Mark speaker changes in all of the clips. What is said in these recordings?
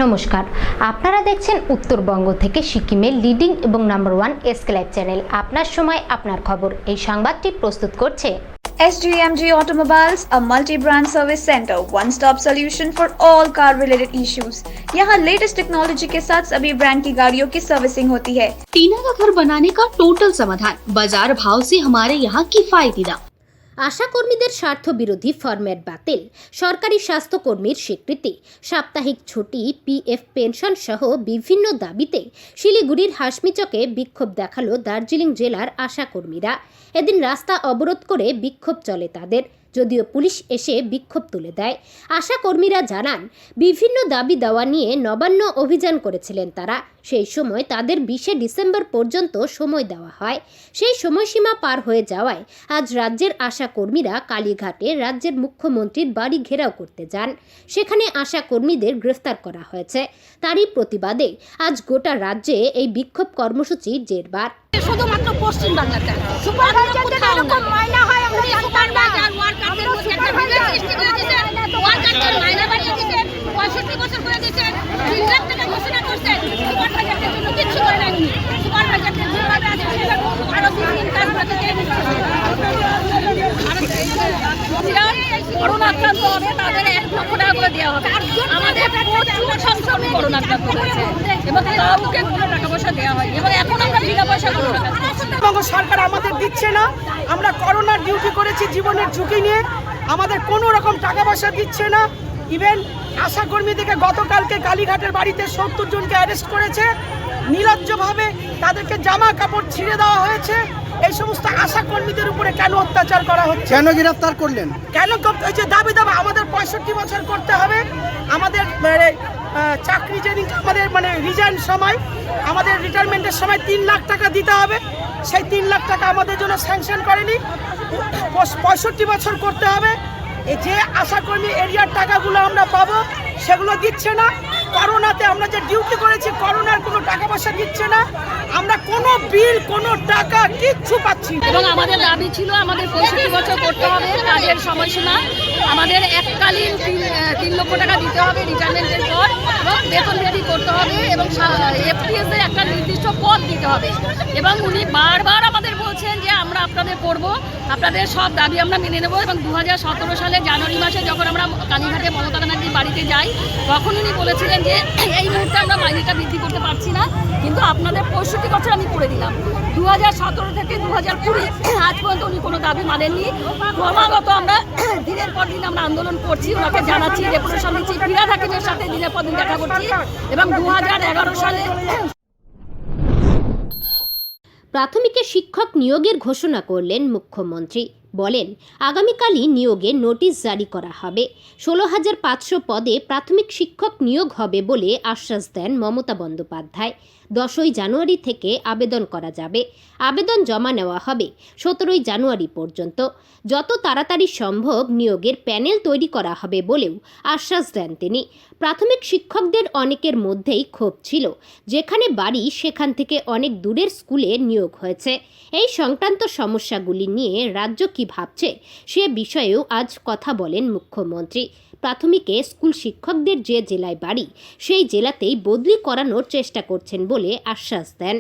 Speaker 1: নমস্কার, আপনারা দেখছেন উত্তরবঙ্গ থেকে সিকিমের লিডিং এবং নাম্বার 1 এসকে লাইভ চ্যানেল। আপনার সময় আপনার খবর। এই সংবাদটি প্রস্তুত করছে
Speaker 2: SGMG Automobiles, a multi-brand service center, one-stop solution for all car-related issues. यहाँ लेटेस्ट टेक्नोलॉजी के साथ सभी ब्रांड की गाड़ियों की सर्विसिंग होती है।
Speaker 3: टीना का घर बनाने का टोटल समाधान, बाजार भाव से हमारे यहाँ किफायती दाम।
Speaker 1: আশা কর্মীদের স্বার্থ বিরোধী ফরম্যাট বাতিল, সরকারি স্বাস্থ্যকর্মীর স্বীকৃতি, সাপ্তাহিক ছুটি, পিএফ পেনশন সহ বিভিন্ন দাবিতে শিলিগুড়ির হাসমিচকে বিক্ষোভ দেখালো দার্জিলিং জেলার আশা কর্মীরা। এদিন রাস্তা অবরোধ করে বিক্ষোভ চলে তাদের, যদিও পুলিশ এসে বিক্ষোভ তুলে দেয়। আশা কর্মীরা জানান, বিভিন্ন দাবি দেওয়া নিয়ে নবান্ন অভিযান করেছিলেন তারা। সেই সময় তাদের 20শে ডিসেম্বর পর্যন্ত সময় দেওয়া হয়। সেই সময়সীমা পার হয়ে যাওয়ায় আজ রাজ্যের আশা কর্মীরা কালীঘাটে রাজ্যের মুখ্যমন্ত্রীর বাড়ি ঘেরাও করতে যান। সেখানে আশা কর্মীদের গ্রেফতার করা হয়েছে। তারই প্রতিবাদে আজ গোটা রাজ্যে এই বিক্ষোভ কর্মসূচি জেরবার।
Speaker 4: শুধুমাত্র পশ্চিম বাংলাতে সুপারভাইজারদের এরকম মাইনা হয়, আমরা জানতাম না। ওয়ার্কারদের মধ্যে একটা বিভেদ সৃষ্টি করে দিয়েছেন, ওয়ার্কারদের মাইনা বাড়িয়ে দিয়েছেন, 65 বছর করে দিয়েছেন, 3 লাখ টাকা ঘোষণা করছেন। সুপারভাইজারদের জন্য কিচ্ছু করে নাই উনি। সুপারভাইজারদের যেভাবে আছে সেভাবে আরো 3 দিন কাজ করতে করোনা আক্রান্ত হবে তাদের 1 লক্ষ টাকা করে দেওয়া হবে। আমাদের প্রচুর সংখ্যক করোনা আক্রান্ত হয়েছে এবং কাউকে কোনো টাকা পয়সা দেওয়া হয় এবং এখন আমরা বিনা পয়সা করোনা
Speaker 5: পশ্চিমবঙ্গ সরকার আমাদের দিচ্ছে না। আমরা করোনার ডিউটি করেছি জীবনের ঝুঁকি নিয়ে, আমাদের কোনো রকম টাকা পয়সা দিচ্ছে না। ইভেন আশা কর্মীদেরকে গতকালকে কালীঘাটের বাড়িতে 70 জনকে অ্যারেস্ট করেছে। নির্লজ্জভাবে তাদেরকে জামা কাপড় ছিঁড়ে দেওয়া হয়েছে। এই সমস্ত আশা কর্মীদের উপরে কেন অত্যাচার করা হচ্ছে?
Speaker 6: কেন গ্রেফতার করলেন?
Speaker 5: কেন ওই যে দাবি দাবা আমাদের 65 বছর করতে হবে, আমাদের চাকরি যেদিন আমাদের রিজাইন সময়, আমাদের রিটায়ারমেন্টের সময় 3 লাখ টাকা দিতে হবে। সেই 3 লাখ টাকা আমাদের জন্য স্যাংশন করেনি। 65 বছর করতে হবে। এই যে আশাকর্মী এরিয়ার টাকাগুলো আমরা পাবো সেগুলো দিচ্ছে না। করোনাতে আমরা যে ডিউটি করেছি করোনার কোনো টাকা পয়সা দিচ্ছে না। আমরা কোনো বিল কোনো টাকা কিচ্ছু পাচ্ছি না।
Speaker 4: এবং আমাদের দাবি ছিল আমাদের 65 বছর করতে হবে, কাজের সময়সীমা আমাদের এককালীন 3 লক্ষ টাকা দিতে হবে রিটায়ারমেন্টের পর, এবং বেতন বৃদ্ধি করতে হবে এবং এফটিএস এর একটা নির্দিষ্ট পদ দিতে হবে। এবং উনি বারবার আমাদের বলছেন যে আমরা আপনাদের করব, আপনাদের সব দাবি আমরা মেনে নেব। এবং 2017 সালে জানুয়ারি মাসে যখন আমরা কালীঘাটে মমতা ব্যানার্জির বাড়িতে যাই, তখন উনি বলেছিলেন যে এই মুহূর্তে আমরা মাইনেটা বৃদ্ধি করতে পারছি না, কিন্তু আপনাদের 65 বছর আমি করে দিলাম। 2017 থেকে 2020 আজ পর্যন্ত উনি কোনো দাবি মানেননি। ক্রমাগত আমরা দিনের পর দিন আমরা আন্দোলন করছি, ওনাকে জানাচ্ছি, ডেপুটেশন দিচ্ছি, ফিরাদ হাকিমের সাথে দিনের পর দিন দেখা করছি। এবং 2011 সালে
Speaker 1: প্রাথমিকে শিক্ষক নিয়োগের ঘোষণা করলেন মুখ্যমন্ত্রী। বলেন, আগামীকালই নিয়োগের নোটিশ জারি করা হবে। 16,500 পদে প্রাথমিক শিক্ষক নিয়োগ হবে বলে আশ্বাস দেন মমতা বন্দ্যোপাধ্যায়। 10ই জানুয়ারি থেকে আবেদন করা যাবে। আবেদন জমা নেওয়া হবে 17ই জানুয়ারি পর্যন্ত। যত তাড়াতাড়ি সম্ভব নিয়োগের প্যানেল তৈরি করা হবে বলেও আশ্বাস দেন তিনি। প্রাথমিক শিক্ষকদের অনেকের মধ্যেই ক্ষোভ ছিল, যেখানে বাড়ি সেখান থেকে অনেক দূরের স্কুলে নিয়োগ হয়েছে। এই সংক্রান্ত সমস্যাগুলি নিয়ে রাজ্য কী ভাবছে সে বিষয়েও আজ কথা বলেন মুখ্যমন্ত্রী। প্রাথমিকে স্কুল শিক্ষকদের যে জেলায় বাড়ি সেই জেলাতেই বদলি করানোর চেষ্টা করছেন বলে আশ্বাস দেন।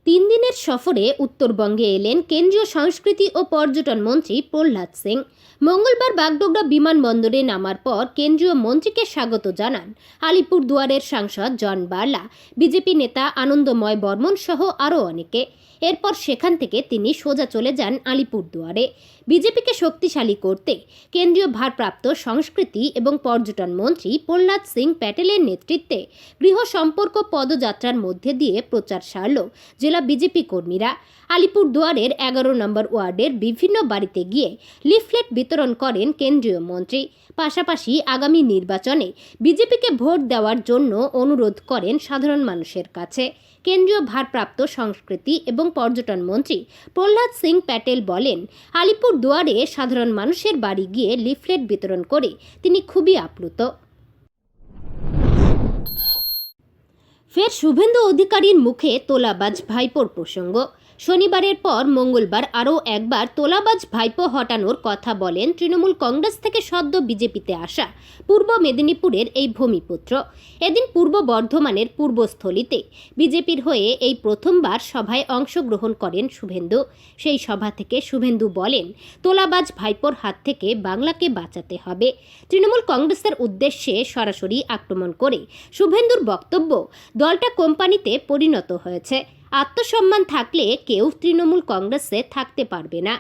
Speaker 1: 3 দিনের সফরে উত্তরবঙ্গে এলেন কেন্দ্রীয় সংস্কৃতি ও পর্যটন মন্ত্রী প্রহ্লাদ সিং। মঙ্গলবার বাগডোগরা বিমানবন্দরে নামার পর কেন্দ্রীয় মন্ত্রীকে স্বাগত জানান আলিপুরদুয়ারের সাংসদ জন বার্লা, বিজেপি নেতা আনন্দময় বর্মন সহ আরও অনেকে। এরপর সেখান থেকে তিনি সোজা চলে যান আলিপুরদুয়ারে। বিজেপিকে শক্তিশালী করতে কেন্দ্রীয় ভারপ্রাপ্ত সংস্কৃতি এবং পর্যটন মন্ত্রী প্রহ্লাদ সিং প্যাটেলের নেতৃত্বে গৃহ সম্পর্ক পদযাত্রার মধ্যে দিয়ে প্রচার সারল জেলা বিজেপি কর্মীরা। আলিপুরদুয়ারের 11 নম্বর ওয়ার্ডের বিভিন্ন বাড়িতে গিয়ে লিফলেট বিতরণ করেন কেন্দ্রীয় মন্ত্রী। পাশাপাশি আগামী নির্বাচনে বিজেপিকে ভোট দেওয়ার জন্য অনুরোধ করেন সাধারণ মানুষের কাছে। কেন্দ্রীয় ভারপ্রাপ্ত সংস্কৃতি এবং পর্যটন মন্ত্রী প্রহ্লাদ সিং প্যাটেল বলেন, আলিপুরদুয়ারে সাধারণ মানুষের বাড়ি গিয়ে লিফলেট বিতরণ করে তিনি খুবই আপ্লুত। ফের শুভেন্দু অধিকারীর মুখে তোলাবাজ ভাইপোর প্রসঙ্গ। শনিবারের পর মঙ্গলবার আরও একবার তোলাবাজ ভাইপো হটানোর কথা বলেন তৃণমূল কংগ্রেস থেকে সদ্য বিজেপিতে আসা পূর্ব মেদিনীপুরের এই ভূমিপুত্র। এদিন পূর্ব বর্ধমানের পূর্বস্থলীতে বিজেপির হয়ে এই প্রথমবার সভায় অংশগ্রহণ করেন শুভেন্দু। সেই সভা থেকে শুভেন্দু বলেন, তোলাবাজ ভাইপোর হাত থেকে বাংলাকে বাঁচাতে হবে। তৃণমূল কংগ্রেসের উদ্দেশ্যে সরাসরি আক্রমণ করে শুভেন্দুর বক্তব্য, দলটা কোম্পানিতে পরিণত হয়েছে, আত্মসম্মান থাকলে কেউ তৃণমূল কংগ্রেসে থাকতে পারবে না।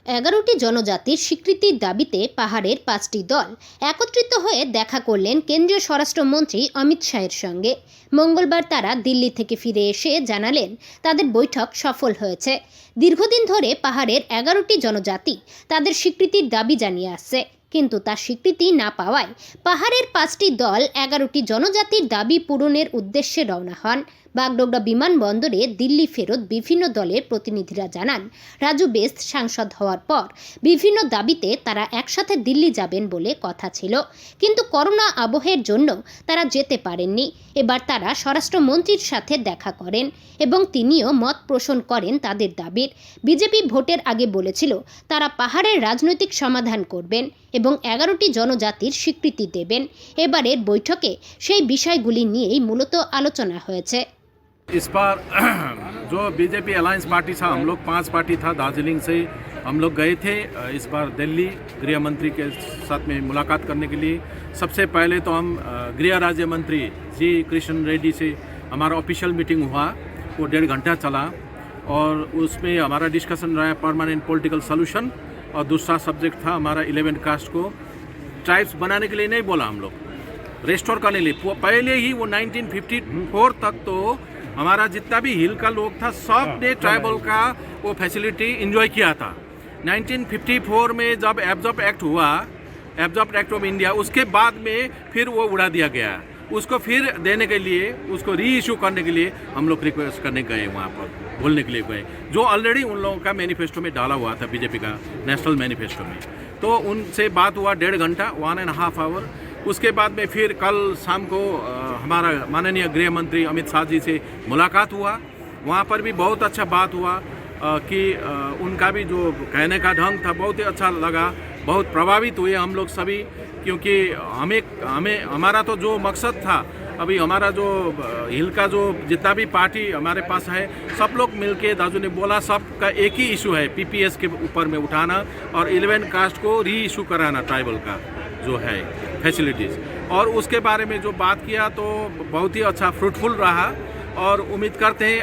Speaker 1: 11টি জনজাতির স্বীকৃতির দাবিতে পাহাড়ের 5টি দল একত্রিত হয়ে দেখা করলেন কেন্দ্রীয় স্বরাষ্ট্রমন্ত্রী অমিত শাহের সঙ্গে। মঙ্গলবার তারা দিল্লি থেকে ফিরে এসে জানালেন তাদের বৈঠক সফল হয়েছে। দীর্ঘদিন ধরে পাহাড়ের 11টি জনজাতি তাদের স্বীকৃতির দাবি জানিয়ে আসছে, কিন্তু তার স্বীকৃতি না পাওয়ায় পাহাড়ের 5টি দল 11টি জনজাতির দাবি পূরণের উদ্দেশ্যে রওনা হন। বাগডোগরা বিমানবন্দরে দিল্লি ফেরত বিভিন্ন দলের প্রতিনিধিরা জানান, রাজু বেস্ত সাংসদ হওয়ার পর বিভিন্ন দাবিতে তারা একসাথে দিল্লি যাবেন বলে কথা ছিল, কিন্তু করোনা আবহের জন্য তারা যেতে পারেননি। এবার তারা স্বরাষ্ট্রমন্ত্রীর সাথে দেখা করেন এবং তিনিও মত পোষণ করেন তাদের দাবির। বিজেপি ভোটের আগে বলেছিল তারা পাহাড়ের রাজনৈতিক সমাধান করবেন এবং 11টি জনজাতির স্বীকৃতি দেবেন। এবারের বৈঠকে সেই বিষয়গুলি নিয়েই মূলত আলোচনা হয়েছে।
Speaker 6: इस बार जो बीजेपी अलायंस पार्टी था, हम लोग 5 पार्टी था, दार्जिलिंग से हम लोग गए थे इस बार दिल्ली गृह मंत्री के साथ में मुलाकात करने के लिए। सबसे पहले तो हम गृह राज्य मंत्री जी कृष्ण रेड्डी से हमारा ऑफिशियल मीटिंग हुआ, वो 1.5 घंटा चला और उसमें हमारा डिस्कशन रहा परमानेंट पॉलिटिकल सोल्यूशन। और दूसरा सब्जेक्ट था हमारा 11 कास्ट को ट्राइब्स बनाने के लिए नहीं बोला, हम लोग रेस्टोर करने के लिए। पहले ही वो 1954 तक तो हमारा जितना भी हिल का लोग था सब ने ट्राइबल का वो फैसिलिटी एंजॉय किया था। 1954 में जब एब्जॉर्ब एक्ट हुआ, एब्जॉर्ब एक्ट ऑफ इंडिया, उसके बाद में फिर वो उड़ा दिया गया। उसको फिर देने के लिए, उसको री इशू करने के लिए हम लोग रिक्वेस्ट करने गए, वहाँ पर बोलने के लिए गए, जो ऑलरेडी उन लोगों का मैनिफेस्टो में डाला हुआ था, बीजेपी का नेशनल मैनिफेस्टो में। तो उनसे बात हुआ 1.5 घंटा, 1.5 आवर। उसके बाद में फिर कल शाम को हमारा माननीय गृह मंत्री अमित शाह जी से मुलाकात हुआ। वहाँ पर भी बहुत अच्छा बात हुआ कि उनका भी जो कहने का ढंग था बहुत ही अच्छा लगा। बहुत प्रभावित हुए हम लोग सभी, क्योंकि हमें हमारा तो जो मकसद था, अभी हमारा जो हिल का जो जितना भी पार्टी हमारे पास है, सब लोग मिलके, दाजू ने बोला, सबका एक ही इशू है, पीपीएस के ऊपर में उठाना और 11 कास्ट को री इशू कराना, ट्राइबल का जो है फैसिलिटीज़। और उसके बारे में जो बात किया तो बहुत ही अच्छा फ्रूटफुल रहा और उम्मीद करते हैं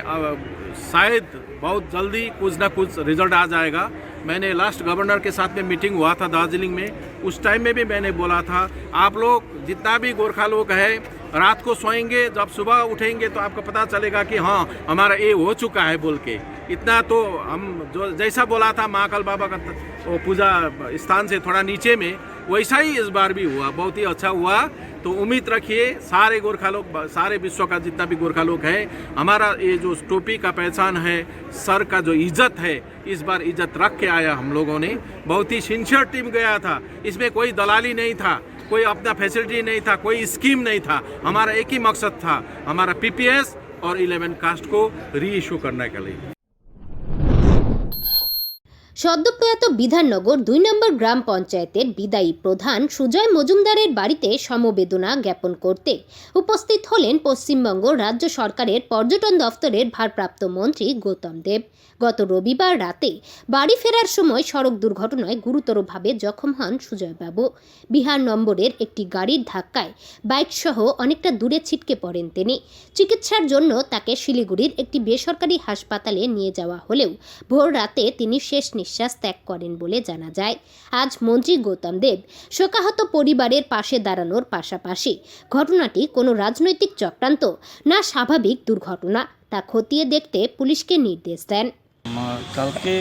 Speaker 6: शायद बहुत जल्दी कुछ ना कुछ रिजल्ट आ जाएगा। मैंने लास्ट गवर्नर के साथ में मीटिंग हुआ था दार्जिलिंग में, उस टाइम में भी मैंने बोला था, आप लोग जितना भी गोरखा लोग हैं रात को सोएंगे, जब सुबह उठेंगे तो आपको पता चलेगा कि हाँ हमारा ये हो चुका है बोल के। इतना तो हम जो जैसा बोला था महाकाल बाबा का वो पूजा स्थान से थोड़ा नीचे में, वैसा ही इस बार भी हुआ, बहुत ही अच्छा हुआ। तो उम्मीद रखिए सारे गोरखा लोग, सारे विश्व का जितना भी गोरखा लोग है, हमारा ये जो टोपी का पहचान है, सर का जो इज्जत है, इस बार इज्जत रख के आया हम लोगों ने। बहुत ही सिंसियर टीम गया था, इसमें कोई दलाली नहीं था, कोई अपना फैसिलिटी नहीं था, कोई स्कीम नहीं था। हमारा एक ही मकसद था, हमारा पीपीएस और 11 कास्ट को री इशू करने के लिए।
Speaker 1: সদ্যপ্রয়াত বিধাননগর 2 নম্বর গ্রাম পঞ্চায়েতের বিদায়ী প্রধান সুজয় মজুমদারের বাড়িতে সমবেদনা জ্ঞাপন করতে উপস্থিত হলেন পশ্চিমবঙ্গ রাজ্য সরকারের পর্যটন দফতরের ভারপ্রাপ্ত মন্ত্রী গৌতম দেব। গত রবিবার রাতে বাড়ি ফেরার সময় সড়ক দুর্ঘটনায় গুরুতরভাবে জখম হন সুজয়বাবু। বিহার নম্বরের একটি গাড়ির ধাক্কায় বাইকসহ অনেকটা দূরে ছিটকে পড়েন তিনি। চিকিৎসার জন্য তাকে শিলিগুড়ির একটি বেসরকারি হাসপাতালে নিয়ে যাওয়া হলেও ভোর রাতে তিনি শেষ নিঃশ্বাস ত্যাগ করেন বলে জানা যায়। আজ মন্ত্রী গৌতম দেব শোকাহত পরিবারের পাশে দাঁড়ানোর পাশাপাশি ঘটনাটি কোনো রাজনৈতিক চক্রান্ত না স্বাভাবিক দুর্ঘটনা তা খতিয়ে দেখতে পুলিশকে নির্দেশ দেন।
Speaker 7: কালকে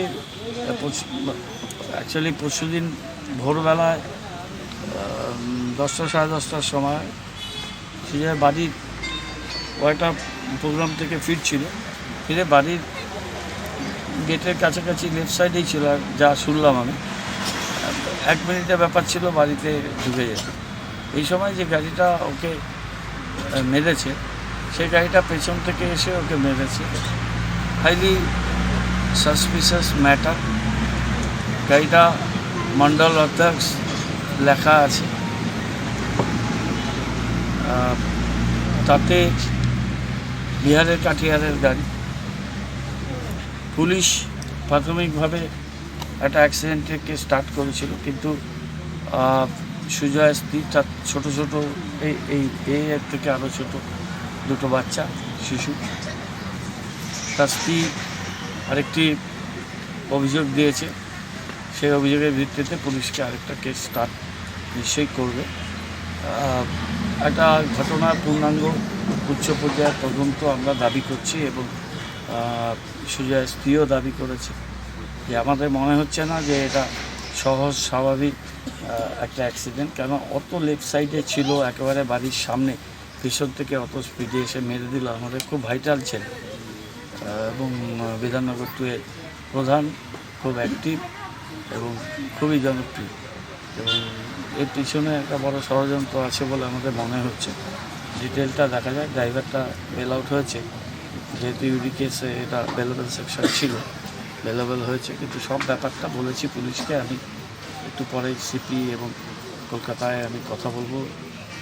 Speaker 7: অ্যাকচুয়ালি পরশুদিন ভোরবেলায় 10টা সাড়ে 10টার সময় সুজয় বাড়ির কয়েকটা প্রোগ্রাম থেকে ফিরে বাড়ির গেটের কাছাকাছি লেফট সাইডেই ছিল, যা শুনলাম আমি। 1 মিনিটের ব্যাপার ছিল বাড়িতে ঢুকে যেতে। এই সময় যে গাড়িটা ওকে মেরেছে সেই গাড়িটা পেছন থেকে এসে ওকে মেরেছে। Highly suspicious matter. গাড়িটা মন্ডল অধ্যক্ষ লেখা আছে, তাতে বিহারের কাঠিয়ারের গাড়ি। পুলিশ প্রাথমিকভাবে একটা অ্যাক্সিডেন্টকে স্টার্ট করেছিল, কিন্তু সুজয় স্ত্রী তার ছোটো ছোটো এর থেকে আরও ছোটো দুটো বাচ্চা শিশু, তার স্ত্রী আরেকটি অভিযোগ দিয়েছে। সেই অভিযোগের ভিত্তিতে পুলিশকে আরেকটা কেস স্টার্ট নিশ্চয়ই করবে। একটা ঘটনার পূর্ণাঙ্গ উচ্চ পর্যায়ের তদন্ত আমরা দাবি করছি, এবং সুজয় স্ত্রীও দাবি করেছে যে আমাদের মনে হচ্ছে না যে এটা সহজ স্বাভাবিক একটা অ্যাক্সিডেন্ট, কেন অত লেফট সাইডে ছিল, একেবারে বাড়ির সামনে, পিছন থেকে অত স্পিডে এসে মেরে দিল। আমাদের খুব ভাইটাল ছেলে এবং বিধাননগর 2 এর প্রধান, খুব অ্যাক্টিভ এবং খুবই জনপ্রিয়, এবং এর পিছনে একটা বড় ষড়যন্ত্র আছে বলে আমাদের মনে হচ্ছে। ডিটেলটা দেখা যায়। ড্রাইভারটা বেল আউট হয়েছে, যেহেতু ইউডি কেসে এটা বেলেবল সেকশন ছিল, বেলেবল হয়েছে, কিন্তু সব ব্যাপারটা বলেছি পুলিশকে। আমি একটু পরে সিপি এবং কলকাতায় আমি কথা বলবো,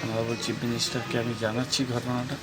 Speaker 7: অনারেবল চিফ মিনিস্টারকে আমি জানাচ্ছি ঘটনাটা।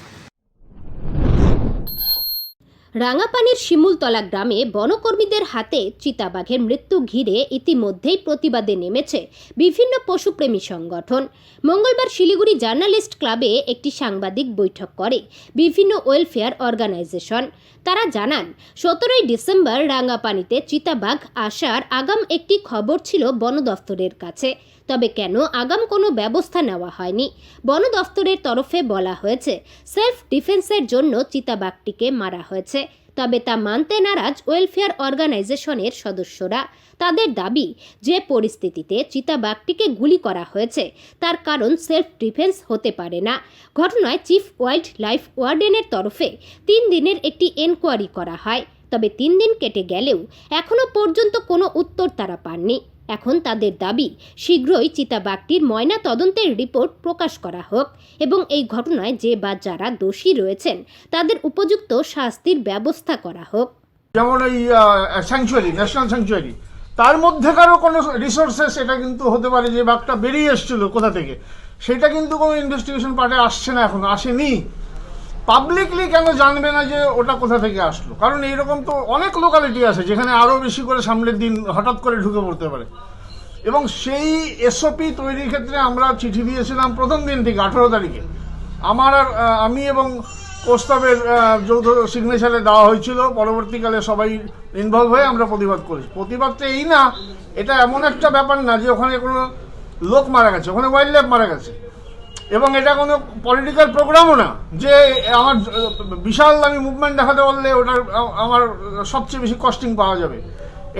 Speaker 1: রাঙাপানির শিমুলতলা গ্রামে বনকর্মীদের হাতে চিতাবাঘের মৃত্যু ঘিরে ইতিমধ্যেই প্রতিবাদে নেমেছে বিভিন্ন পশুপ্রেমী সংগঠন। মঙ্গলবার শিলিগুড়ি জার্নালিস্ট ক্লাবে একটি সাংবাদিক বৈঠক করে বিভিন্ন ওয়েলফেয়ার অর্গানাইজেশন। তারা জানান, 17ই ডিসেম্বর রাঙাপানিতে চিতাবাঘ আসার আগাম একটি খবর ছিল বন দফতরের কাছে, তবে কেন আগাম কোনো ব্যবস্থা নেওয়া হয়নি। বন দফতরের তরফে বলা হয়েছে সেলফ ডিফেন্সের জন্য চিতাবাঘটিকে মারা হয়েছে, তবে তা মানতে নারাজ ওয়েলফেয়ার অর্গানাইজেশনের সদস্যরা। তাদের দাবি, যে পরিস্থিতিতে চিতাবাঘটিকে গুলি করা হয়েছে তার কারণ সেলফ ডিফেন্স হতে পারে না। ঘটনায় চিফ ওয়াইল্ড লাইফ ওয়ার্ডেনের তরফে 3 দিনের একটি এনকোয়ারি করা হয়, তবে 3 দিন কেটে গেলেও এখনও পর্যন্ত কোনো উত্তর তারা পাননি। এখন তাদের দাবি, শীঘ্রই চিতাবাঘটির ময়না তদন্তের রিপোর্ট প্রকাশ করা হোক এবং এই ঘটনায় যে বা যারা দোষী রয়েছেন তাদের উপযুক্ত শাস্তির ব্যবস্থা করা হোক।
Speaker 8: যেমন এই স্যাংচুয়ারি, ন্যাশনাল স্যাংচুয়ারি, তার মধ্যেকারও কোনো রিসোর্সেস, এটা কিন্তু হতে পারে যে বাঘটা বেরিয়ে এসেছিল কোথা থেকে, সেটা কিন্তু কোনো ইনভেস্টিগেশন পার্টে আসছে না, এখনো আসেনি। পাবলিকলি কেন জানবে না যে ওটা কোথা থেকে আসলো? কারণ এইরকম তো অনেক লোকালিটি আছে যেখানে আরও বেশি করে সামনের দিন হঠাৎ করে ঢুকে পড়তে পারে, এবং সেই এসওপি তৈরির ক্ষেত্রে আমরা চিঠি দিয়েছিলাম প্রথম দিন থেকে, 18 তারিখে। আমি এবং প্রস্তাবের যৌথ সিগনেচারে দেওয়া হয়েছিল। পরবর্তীকালে সবাই ইনভলভ হয়ে আমরা প্রতিবাদ করেছি। প্রতিবাদটা এই না, এটা এমন একটা ব্যাপার না যে ওখানে কোনো লোক মারা গেছে, ওখানে ওয়াইল্ড লাইফ মারা গেছে, এবং এটা কোনো পলিটিক্যাল প্রোগ্রামও না যে আমার বিশাল আমি মুভমেন্ট দেখাতে বললে ওটার আমার সবচেয়ে বেশি কস্টিং পাওয়া যাবে।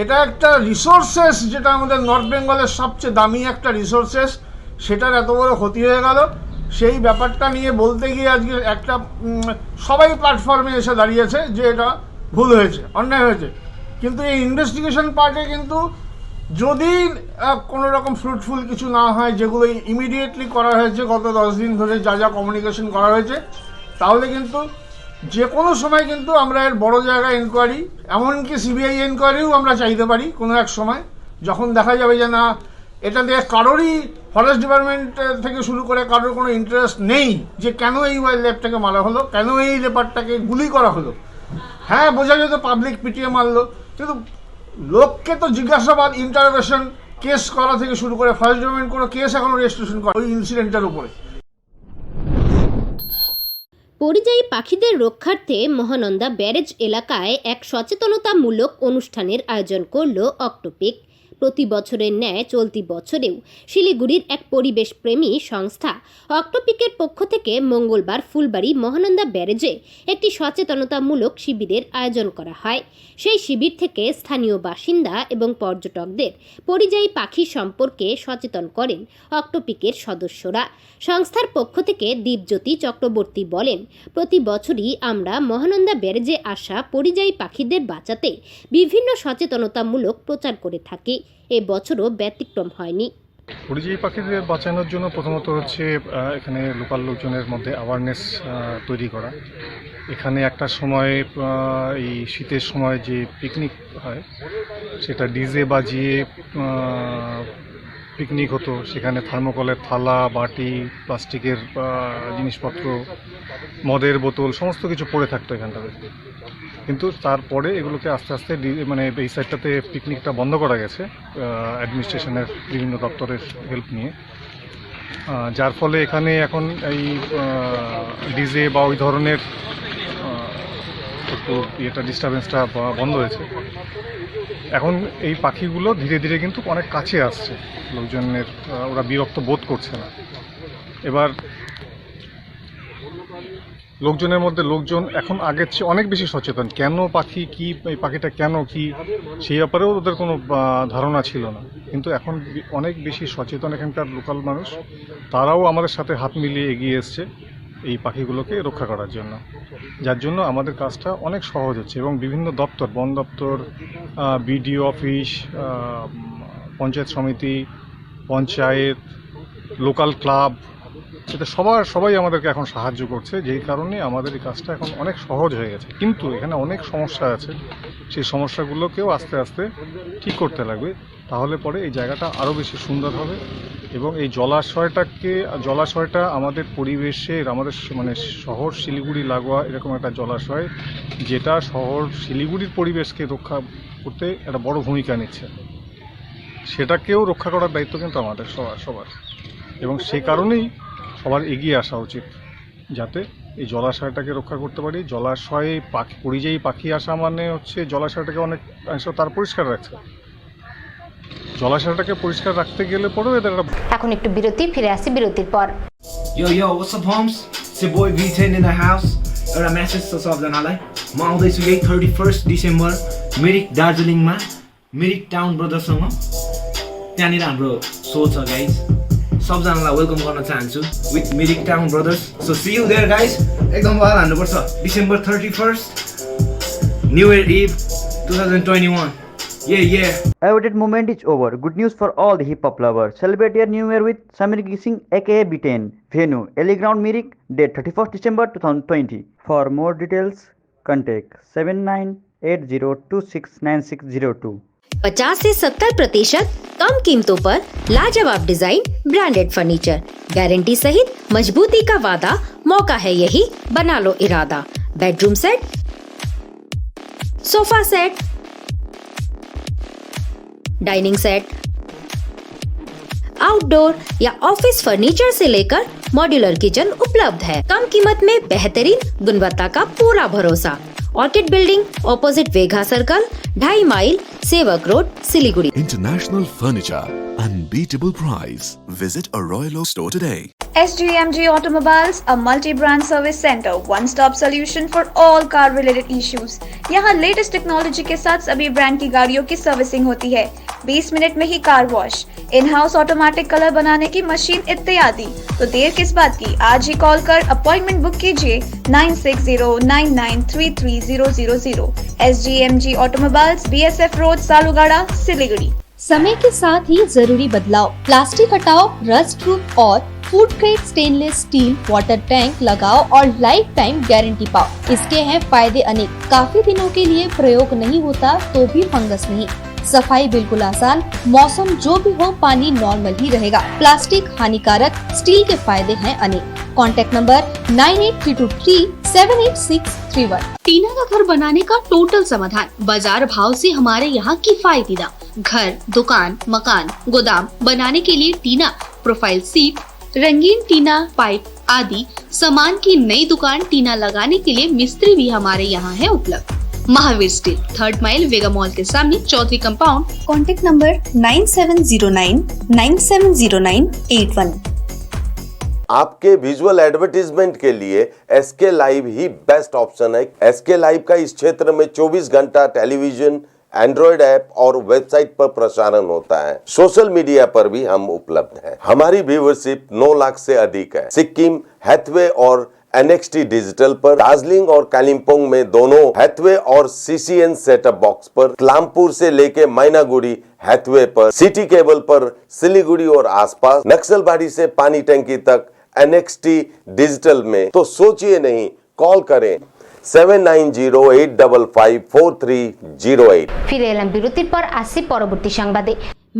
Speaker 8: এটা একটা রিসোর্সেস, যেটা আমাদের নর্থ বেঙ্গলের সবচেয়ে দামি একটা রিসোর্সেস, সেটার এত বড় ক্ষতি হয়ে গেল। সেই ব্যাপারটা নিয়ে বলতে গিয়ে আজকে একটা সবাই প্ল্যাটফর্মে এসে দাঁড়িয়েছে যে এটা ভুল হয়েছে, অন্যায় হয়েছে, কিন্তু এই ইনভেস্টিগেশন পার্টে কিন্তু যদি কোনো রকম ফ্রুটফুল কিছু না হয়, যেগুলো ইমিডিয়েটলি করা হয়েছে গত 10 দিন ধরে, যা যা কমিউনিকেশন করা হয়েছে, তাহলে কিন্তু যে কোনো সময় কিন্তু আমরা এর বড় জায়গায় এনকোয়ারি, এমনকি সিবিআই এনকোয়ারিও আমরা চাইতে পারি কোনো এক সময়, যখন দেখা যাবে যে না এটাতে কারোরই, ফরেস্ট ডিপার্টমেন্ট থেকে শুরু করে কারোর কোনো ইন্টারেস্ট নেই যে কেন এই ওয়াইল্ড লাইফটাকে মারা হলো, কেন এই লেপারটাকে গুলি করা হলো। হ্যাঁ, বোঝা যেত পাবলিক পিটিয়ে মারলো, কিন্তু লোককে তো জিজ্ঞাসাবাদ, ইন্টারোগেশন, কেস করা থেকে শুরু করে ফরেস্ট ডিপার্টমেন্ট কোনো কেস এখনো রেজিস্ট্রেশন করে ওই ইনসিডেন্টের উপরে।
Speaker 1: পরিযায়ী পাখিদের রক্ষার্থে মহানন্দা ব্যারেজ এলাকায় এক সচেতনতামূলক অনুষ্ঠানের আয়োজন করল অক্টোপিক। প্রতি বছরের ন্যায় চলতি বছরেও শিলিগুড়ির এক পরিবেশপ্রেমী সংস্থা অক্টোপিকের পক্ষ থেকে মঙ্গলবার ফুলবাড়ি মহানন্দা ব্যারেজে একটি সচেতনতামূলক শিবিরের আয়োজন করা হয়। সেই শিবির থেকে স্থানীয় বাসিন্দা এবং পর্যটকদের পরিযায়ী পাখি সম্পর্কে সচেতন করেন অক্টোপিকের সদস্যরা। সংস্থার পক্ষ থেকে দীপজ্যোতি চক্রবর্তী বলেন, প্রতি বছরই আমরা মহানন্দা ব্যারেজে আসা পরিযায়ী পাখিদের বাঁচাতে বিভিন্ন সচেতনতামূলক প্রচার করে থাকি। এবছরও ব্যতিক্রম হয়নি।
Speaker 9: পরিযায়ী পাখিদের বাঁচানোর জন্য প্রথমত হচ্ছে এখানে লোকাল লোকজনের মধ্যে অ্যাওয়ারনেস তৈরি করা। এখানে একটা সময় এই শীতের সময় যে পিকনিক হয় সেটা ডিজে বাজিয়ে পিকনিক হতো। সেখানে থার্মোকলের থালা, বাটি, প্লাস্টিকের জিনিসপত্র, মদের বোতল সমস্ত কিছু পড়ে থাকতো এখানটাতে। কিন্তু তারপরে এগুলোকে আস্তে আস্তে মানে এই সাইডটাতে পিকনিকটা বন্ধ করা গেছে অ্যাডমিনিস্ট্রেশনের বিভিন্ন দপ্তরের হেল্প নিয়ে, যার ফলে এখানে এখন এই ডিজে বা ওই ধরনের একটু ডিস্টারবেন্সটা বন্ধ হয়েছে। এখন এই পাখিগুলো ধীরে ধীরে কিন্তু অনেক কাছে আসছে লোকজনের, ওরা বিরক্ত বোধ করছে না। এবার লোকজনের মধ্যে লোকজন এখন আগের চেয়ে অনেক বেশি সচেতন। কেন পাখি, কি এই পাখিটা কেন, কি সেই ব্যাপারেও ওদের কোনো ধারণা ছিল না, কিন্তু এখন অনেক বেশি সচেতন এখানকার লোকাল মানুষ। তারাও আমাদের সাথে হাত মিলিয়ে এগিয়ে এসছে এই পাখিগুলোকে রক্ষা করার জন্য, যার জন্য আমাদের কাজটা অনেক সহজ হচ্ছে। এবং বিভিন্ন দপ্তর, বন দপ্তর, বিডিও অফিস, পঞ্চায়েত সমিতি, পঞ্চায়েত, লোকাল ক্লাব, এটা সবাই আমাদেরকে এখন সাহায্য করছে, যেই কারণে আমাদের এই কাজটা এখন অনেক সহজ হয়ে গেছে। কিন্তু এখানে অনেক সমস্যা আছে, সেই সমস্যাগুলোকেও আস্তে আস্তে ঠিক করতে লাগবে, তাহলে পরে এই জায়গাটা আরও বেশি সুন্দর হবে। এবং এই জলাশয়টা আমাদের পরিবেশের, আমাদের মানে শহর শিলিগুড়ি লাগোয়া এরকম একটা জলাশয়, যেটা শহর শিলিগুড়ির পরিবেশকে রক্ষা করতে একটা বড় ভূমিকা নিচ্ছে। সেটাকেও রক্ষা করার দায়িত্ব কিন্তু আমাদের সবার, এবং সেই কারণেই সবার এগিয়ে আসা উচিত, যাতে এই জলাশয়টাকে রক্ষা করতে পারি। জলাশয়ে পরিযায়ী পাখি আসা মানে হচ্ছে জলাশয়টাকে অনেক তার পরিষ্কার রাখছে। জলাশয়টাকে পরিষ্কার রাখতে গেলে পরেও এদের
Speaker 1: এখন একটু বিরতি, ফিরে আসি বিরতির পর।
Speaker 10: Yo, what's up, homes? It's your boy V10 in the house. एउटा मेसेज छ सबजनालाई, म आउँदैछु यही 31 डिसेम्बर मिरिक दार्जिलिङमा मिरिक टाउन ब्रदर्ससँग। त्यहाँनिर हाम्रो सो छ गाइज, सबजनालाई वेलकम गर्न चाहन्छु with Mirik town brothers. So see you there guys. एकदम वाल हान्नुपर्छ। December 31 new year eve 2021। Yeah.
Speaker 11: Awaited moment is over. Good news for all the hip hop lovers. Celebrate your new year with Samir Gising aka B10. Venue Ellie Ground Mirik. Date 31st December 2020. For more details, contact 7980269602.
Speaker 1: 50 से 70% कम कीमतों पर लाजवाब design, branded furniture, guarantee सहित मजबूती का वादा। मौका है यही, बना लो इरादा। Bedroom set, sofa set, dining set, outdoor या ऑफिस फर्नीचर से लेकर मॉड्यूलर किचन उपलब्ध है। कम कीमत में बेहतरीन गुणवत्ता का पूरा भरोसा। ऑर्किड बिल्डिंग, ऑपोजिट वेघा circle, 2.5 mile, Sevoke road, Siliguri.
Speaker 12: International furniture, unbeatable price. Visit a Royal Oak store today.
Speaker 2: SGMG Automobiles, a multi-brand service center, one-stop solution for all car-related issues. यहाँ लेटेस्ट टेक्नोलॉजी के साथ सभी ब्रांड की गाड़ियों की servicing होती है। 20 मिनट में ही car wash, in house automatic colour बनाने की मशीन इत्यादि। तो देर किस बात की, आज ही कॉल कर अपॉइंटमेंट बुक कीजिए 9609933000। SGMG Automobiles, BSF road, Salugara, Siliguri.
Speaker 3: समय के साथ ही जरूरी बदलाव। प्लास्टिक हटाओ, रस्ट प्रूफ और food grade stainless steel water tank लगाओ और लाइफ टाइम गारंटी पाओ। इसके हैं फायदे अनेक। काफी दिनों के लिए प्रयोग नहीं होता तो भी फंगस नहीं। सफाई बिल्कुल आसान, मौसम जो भी हो पानी नॉर्मल ही रहेगा। प्लास्टिक हानिकारक, स्टील के फायदे हैं अनेक। Contact number 9832378631।
Speaker 4: टीना का घर बनाने का टोटल समाधान। बाजार भाव से हमारे यहाँ किफायती दाम। घर, दुकान, मकान, गोदाम बनाने के लिए टीना, प्रोफाइल सीट, रंगीन टीना, पाइप आदि सामान की नई दुकान टीना लगाने के लिए मिस्त्री भी हमारे यहाँ है उपलब्ध। महावीर स्टील, 3rd माइल, वेगा मॉल के सामने, चौधरी कंपाउंड।
Speaker 3: Contact number 9709970981।
Speaker 13: आपके विजुअल एडवर्टीजमेंट के लिए SK लाइव ही बेस्ट ऑप्शन है। SK लाइव का इस क्षेत्र में 24 घंटा टेलीविजन, एंड्रॉइड ऐप और वेबसाइट पर प्रसारण होता है। सोशल मीडिया पर भी हम उपलब्ध हैं। हमारी व्यूवरशिप 9 लाख से अधिक है। सिक्किम, हैथवे और NXT डिजिटल पर, दार्जिलिंग और कालिम्पोंग में दोनों हैथवे और CCN सेटअप बॉक्स पर, कलामपुर से लेके मैनागुड़ी हैथवे पर, सिटी केबल पर सिलीगुड़ी और आसपास, नक्सलबाड़ी से पानी टंकी तक NXT डिजिटल में। तो सोचिए नहीं, कॉल करें 7908554308।
Speaker 1: ফিরে এলাম বিরতির পর, আসছি পরবর্তী সংবাদে।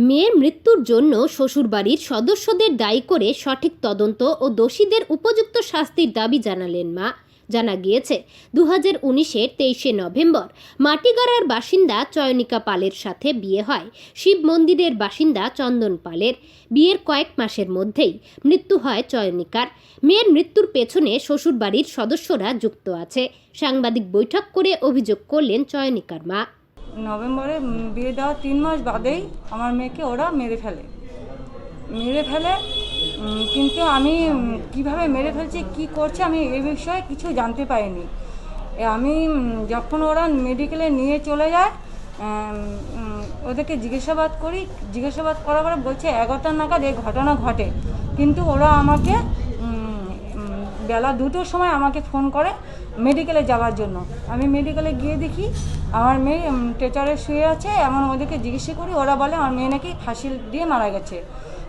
Speaker 1: মেয়ের মৃত্যুর জন্য শ্বশুরবাড়ির সদস্যদের দায়ী করে সঠিক তদন্ত ও দোষীদের উপযুক্ত শাস্তির দাবি জানালেন মা। জানা গিয়েছে 2019-এর 23শে নভেম্বর মাটিগাড়ার বাসিন্দা চয়নিকা পালের সাথে বিয়ে হয় শিব মন্দিরের বাসিন্দা চন্দন পালের। বিয়ের কয়েক মাসের মধ্যেই মৃত্যু হয় চয়নিকার। মেয়ের মৃত্যুর পেছনে শ্বশুরবাড়ির সদস্যরা যুক্ত আছে। সাংবাদিক বৈঠক করে অভিযোগ করলেন চয়নিকার মা।
Speaker 14: নভেম্বরে বিয়ে দেওয়ার 3 মাস বাদেই আমার মেয়েকে ওরা মেরে ফেলে। কিন্তু আমি কিভাবে মেরে ফেলছে, কি করছে, আমি এই বিষয়ে কিছু জানতে পারিনি। আমি যখন ওরা মেডিকেলে নিয়ে চলে যায়, ওদেরকে জিজ্ঞাসাবাদ করার পরে বলছে 11টা নাগাদ এই ঘটনা ঘটে। কিন্তু ওরা আমাকে বেলা 2টোর সময় আমাকে ফোন করে মেডিকেলে যাওয়ার জন্য। আমি মেডিকেলে গিয়ে দেখি আমার মেয়ে স্ট্রেচারে শুয়ে আছে। এমন ওদেরকে জিজ্ঞাসা করি, ওরা বলে আমার মেয়ে নাকি ফাঁসি দিয়ে মারা গেছে।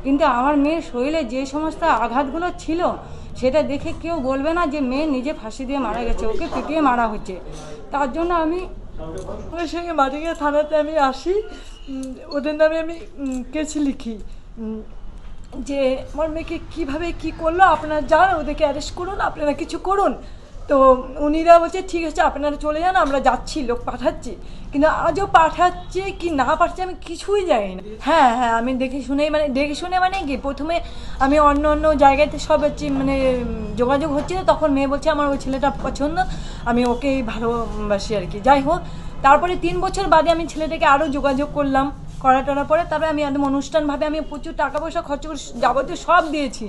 Speaker 14: কিন্তু আমার মেয়ের শরীরে যে সমস্ত আঘাতগুলো ছিল সেটা দেখে কেউ বলবে না যে মেয়ে নিজে ফাঁসি দিয়ে মারা গেছে, ওকে পিটিয়ে মারা হচ্ছে। তার জন্য আমি ওদের সঙ্গে মাটিগাড়া থানাতে আমি আসি, ওদের নামে আমি কেস লিখি যে আমার মেয়েকে কীভাবে কী করলো, আপনারা যান ওদেরকে অ্যারেস্ট করুন, আপনারা কিছু করুন। তো উনিরা বলছে ঠিক আছে আপনারা চলে যান, আমরা যাচ্ছি, লোক পাঠাচ্ছি। কিন্তু আজও পাঠাচ্ছে কি না পাঠাচ্ছে আমি কিছুই জানি না। হ্যাঁ, আমি দেখে শুনে কি প্রথমে আমি অন্য জায়গাতে সব হচ্ছে যোগাযোগ হচ্ছিল, তখন মেয়ে বলছে আমার ওই ছেলেটা পছন্দ, আমি ওকেই ভালোবাসি আর কি। যাই হোক, তারপরে 3 বছর বাদে আমি ছেলেটাকে আরও যোগাযোগ করার পরে তারপরে আমি একদম অনুষ্ঠানভাবে আমি প্রচুর টাকা পয়সা খরচ করে যাবতীয় সব দিয়েছি।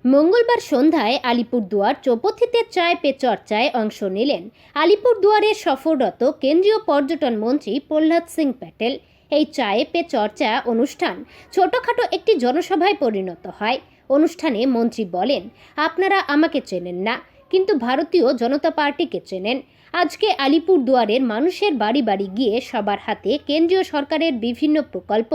Speaker 1: মঙ্গলবার সন্ধ্যায় আলিপুরদুয়ার চৌপথিতে চায় পে চর্চায় অংশ নিলেন আলিপুরদুয়ারে সফররত কেন্দ্রীয় পর্যটন মন্ত্রী প্রহ্লাদ সিং প্যাটেল। এই চায় পে চর্চা অনুষ্ঠান ছোটখাটো একটি জনসভায় পরিণত হয়। অনুষ্ঠানে মন্ত্রী বলেন, আপনারা আমাকে চেনেন না, কিন্তু ভারতীয় জনতা পার্টিকে চেনেন। আজকে আলিপুরদুয়ারের মানুষের বাড়ি বাড়ি গিয়ে সবার হাতে কেন্দ্রীয় সরকারের বিভিন্ন প্রকল্প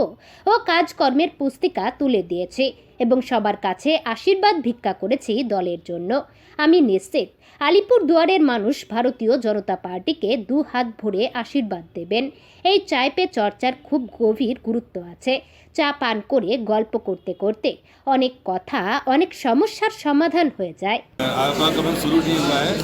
Speaker 1: ও কাজকর্মের পুস্তিকা তুলে দিয়েছে এবং সবার কাছে আশীর্বাদ ভিক্ষা করেছি দলের জন্য। আমি নিশ্চিত আলিপুরদুয়ারের মানুষ ভারতীয় জনতা পার্টিকে 2 হাত ভরে আশীর্বাদ দেবেন। এই চায় পে চর্চার খুব গভীর গুরুত্ব আছে। চা পান করে গল্প করতে করতে অনেক কথা, অনেক সমস্যার সমাধান হয়ে যায়।
Speaker 15: शुरू नहीं हुआ है,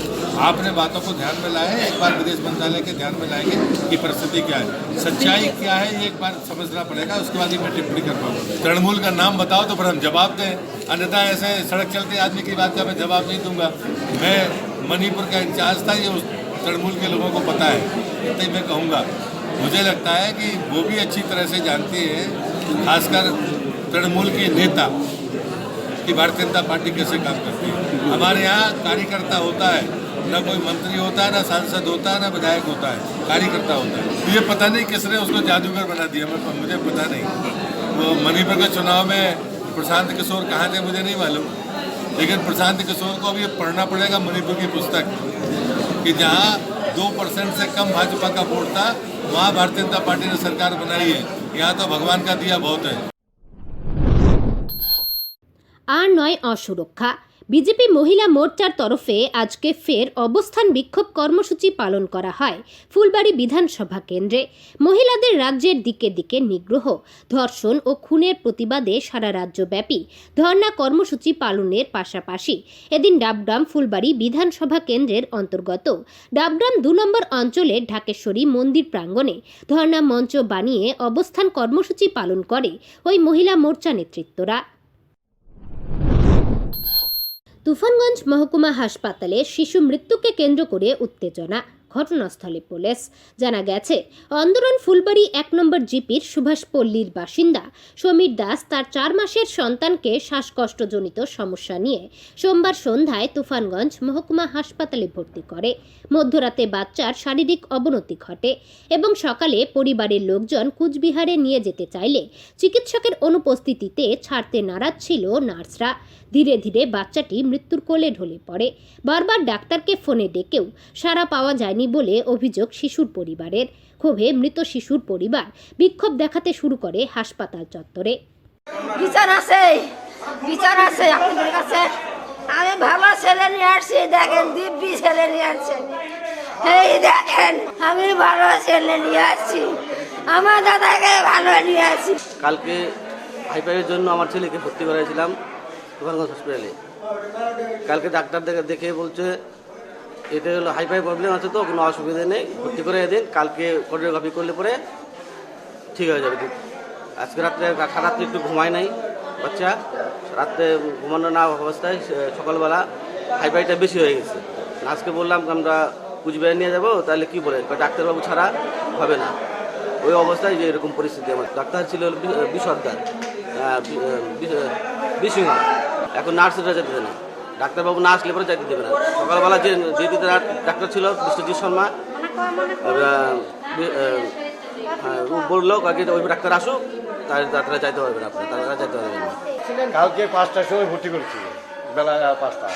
Speaker 15: आपने बातों को ध्यान में लाए, एक बार विदेश मंत्रालय के ध्यान में लाएंगे कि परिस्थिति क्या है, सच्चाई क्या है, ये एक बार समझना पड़ेगा, उसके बाद ही मैं टिप्पणी कर पाऊंगा। तृणमूल का नाम बताओ तो फिर हम जवाब दें, अन्यथा ऐसे सड़क चलते आदमी की बात का मैं जवाब नहीं दूंगा। मैं मणिपुर का इंचार्ज था, ये उस तृणमूल के लोगों को पता है, इतना ही मैं कहूँगा। मुझे लगता है कि वो भी अच्छी तरह से जानती है, खासकर तृणमूल के नेता, कि भारतीय जनता पार्टी कैसे काम करती है। हमारे यहाँ कार्यकर्ता होता है, न कोई मंत्री होता है, न सांसद होता है, न विधायक होता है, कार्यकर्ता होता है। ये पता नहीं किसने उसको जादूगर बना दिया, मुझे पता नहीं। वो मणिपुर के चुनाव में प्रशांत किशोर कहाँ थे मुझे नहीं मालूम, लेकिन प्रशांत किशोर को अब ये पढ़ना पड़ेगा मणिपुर की पुस्तक, कि जहाँ 2% से कम भाजपा का वोट था वहाँ भारतीय जनता पार्टी ने सरकार बनाई है। यहाँ तो भगवान का दिया बहुत है।
Speaker 1: আর নয় অসুরক্ষা। বিজেপি মহিলা মোর্চার তরফে আজকে ফের অবস্থান বিক্ষোভ কর্মসূচি পালন করা হয় ফুলবাড়ি বিধানসভা কেন্দ্রে। মহিলাদের রাজ্যের দিকে দিকে নিগ্রহ, ধর্ষণ ও খুনের প্রতিবাদে সারা রাজ্যব্যাপী ধর্ণা কর্মসূচি পালনের পাশাপাশি এদিন ডাবগ্রাম ফুলবাড়ি বিধানসভা কেন্দ্রের অন্তর্গত ডাবগ্রাম 2 নম্বর অঞ্চলের ঢাকেশ্বরী মন্দির প্রাঙ্গণে ধর্ণা মঞ্চ বানিয়ে অবস্থান কর্মসূচি পালন করে ওই মহিলা মোর্চা নেতৃত্বরা। তুফানগঞ্জ মহকুমা হাসপাতালে শিশু মৃত্যুকে কেন্দ্র করে উত্তেজনা। ঘটনাস্থলে পুলিশ। জানা গেছে, অন্দরন ফুলবাড়ি 1 নম্বর জিপির সুভাষপল্লীর বাসিন্দা সমীর দাস তার 4 মাসের সন্তানকে শ্বাসকষ্টজনিত সমস্যা নিয়ে সোমবার সন্ধ্যায় তুফানগঞ্জ মহকুমা হাসপাতালে ভর্তি করে। মধ্যরাতে বাচ্চার শারীরিক অবনতি ঘটে এবং সকালে পরিবারের লোকজন কুচবিহারে নিয়ে যেতে চাইলে চিকিৎসকের অনুপস্থিতিতে ছাড়তে নারাজ ছিল নার্সরা। ধীরে ধীরে বাচ্চাটি মৃত্যুর কোলে ঢলে পড়ে। বারবার ডাক্তারকে ফোনে ডেকেও সাড়া পাওয়া যায়নি বলে অভিযোগ শিশুর পরিবারের। ক্ষোভে মৃত শিশুর পরিবার বিক্ষোভ দেখাতে শুরু করে হাসপাতাল চত্বরে।
Speaker 16: বিচার আছে আপনাদের কাছে। আমি ভালো ছেলে নিয়ে আসছি, দেখেন দিব্যি ছেলে নিয়ে আসছেন। এই দেখেন আমি ভালো ছেলে নিয়ে আসছি, আমার দাদাকে ভালো নিয়ে আসছি।
Speaker 17: কালকে হাইপাইয়ের জন্য আমার ছেলেকে ভর্তি করেছিলাম তুফানগঞ্জ হসপিটালে। কালকে ডাক্তার দেখে বলছে এটা হলো হাইপাই প্রবলেম আছে, তো কোনো অসুবিধা নেই, ভর্তি করে দিন, কালকে কোরিওগ্রাফি করলে পরে ঠিক হয়ে যাবে। আজকে রাত্রে একটু ঘুমায় নাই বাচ্চা, রাত্রে ঘুমানো না অবস্থায় সকালবেলা হাইপাইটা বেশি হয়ে গেছে। আজকে বললাম আমরা কুচবিহার নিয়ে যাবো, তাহলে কি বলে ডাক্তারবাবু ছাড়া হবে না। ওই অবস্থায় যে এরকম পরিস্থিতি। আমার ডাক্তার ছিল বিসর্দার বিসিংহ, এখন নার্সরা যেতে দেবে না, ডাক্তারবাবু না আসলে পরে যাইতে দেবে না। সকালবেলা যে ডাক্তার ছিল বিশ্বজিৎ শর্মা বললো ওই ডাক্তার আসুক, তারা যাইতে পারবে না, তারা যাইতে পারবে না।
Speaker 18: কালকে 5টার সময় ভর্তি করেছি, বেলা 5টা।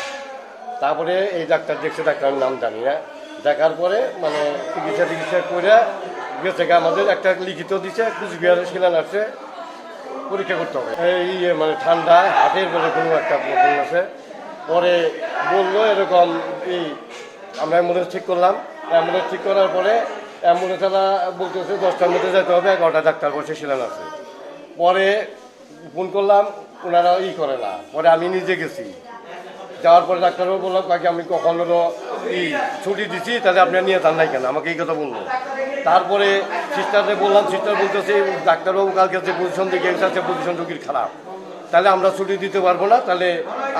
Speaker 18: তারপরে এই ডাক্তার দেখছে, ডাক্তারের নাম জানি না। দেখার পরে মানে চিকিৎসা করে গেছে, আমাদের একটা লিখিত দিচ্ছে কুচবিহারের শিলা নার্সে পরীক্ষা করতে হবে। এই মানে ঠান্ডা হাতের বলে কোনো একটা প্রবলেম আছে। পরে বললো এরকম এই আমরা অ্যাম্বুলেন্স ঠিক করলাম। অ্যাম্বুলেন্স ঠিক করার পরে অ্যাম্বুলেন্সওয়ালা বলতেছে 10টার মধ্যে যেতে হবে, 11টা ডাক্তার বসে শিলা নার্সে। পরে ফোন করলাম, ওনারা করে না। পরে আমি নিজে গেছি, যাওয়ার পরে ডাক্তারবাবু বললাম কাকে আমি কখনো ছুটি দিচ্ছি, তাহলে আপনার নিয়ে যান নাই কেন, আমাকে এই কথা বললো। তারপরে সিস্টারদের বললাম, সিস্টার বলতেছে ডাক্তারবাবু কালকে যে পজিশন দিকে এসেছে পজিশন রুগীর খারাপ, তাহলে আমরা ছুটি দিতে পারবো না, তাহলে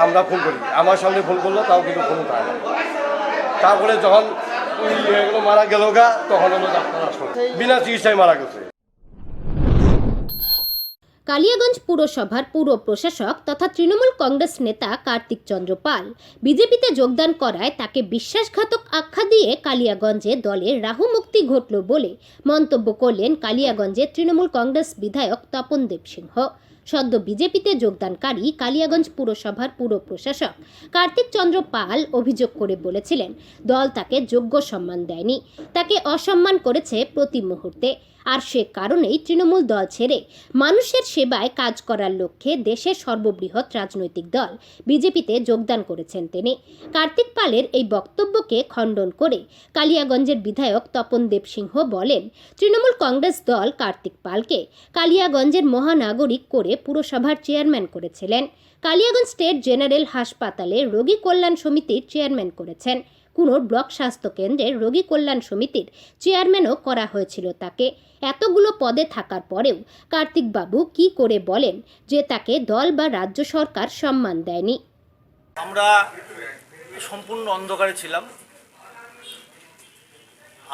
Speaker 18: আমরা ফোন করি। আমার সামনে ফোন করলো, তাও কিন্তু ফোন পায় না। তারপরে যখন এগুলো মারা গেল তখন হলো ডাক্তার আসলো, বিনা চিকিৎসায় মারা গেছে।
Speaker 1: কালিয়াগঞ্জ পুরসভার পুর প্রশাসক তথা তৃণমূল কংগ্রেস নেতা কার্তিক চন্দ্র পাল বিজেপিতে যোগদান করায় তাকে বিশ্বাসঘাতক আখ্যা দিয়ে কালিয়াগঞ্জে দলের রাহু মুক্তি ঘটল বলে মন্তব্য করলেন কালিয়াগঞ্জের তৃণমূল কংগ্রেস বিধায়ক তপন দেব সিংহ। সদ্য বিজেপিতে যোগদানকারী কালিয়াগঞ্জ পুরসভার পুর প্রশাসক কার্তিক চন্দ্র পাল অভিযোগ করে বলেছিলেন, দল তাকে যোগ্য সম্মান দেয়নি, তাকে অসম্মান করেছে প্রতি মুহূর্তে। আর সে কারণেই তৃণমূল দল ছেড়ে মানুষের সেবায় কাজ করার লক্ষ্যে দেশের সর্ববৃহৎ রাজনৈতিক দল বিজেপিতে যোগদান করেছেন তিনি। কার্তিক পালের এই বক্তব্যকে খণ্ডন করে কালিয়াগঞ্জের বিধায়ক তপন দেব সিংহ বলেন, তৃণমূল কংগ্রেস দল কার্তিক পালকে কালিয়াগঞ্জের মহানাগরিক করে পুরসভার চেয়ারম্যান করেছিলেন। কালিয়াগঞ্জ স্টেট জেনারেল হাসপাতালে রোগী কল্যাণ সমিতির চেয়ারম্যান করেছেন। কুনোর ব্লক স্বাস্থ্য কেন্দ্রের রোগী কল্যাণ সমিতির চেয়ারম্যানও করা হয়েছিল তাকে। এতগুলো পদে থাকার পরেও কার্তিক বাবু কি করে বলেন যে তাকে দল বা রাজ্য সরকার সম্মান দেয়নি?
Speaker 19: আমরা সম্পূর্ণ অন্ধকারে ছিলাম।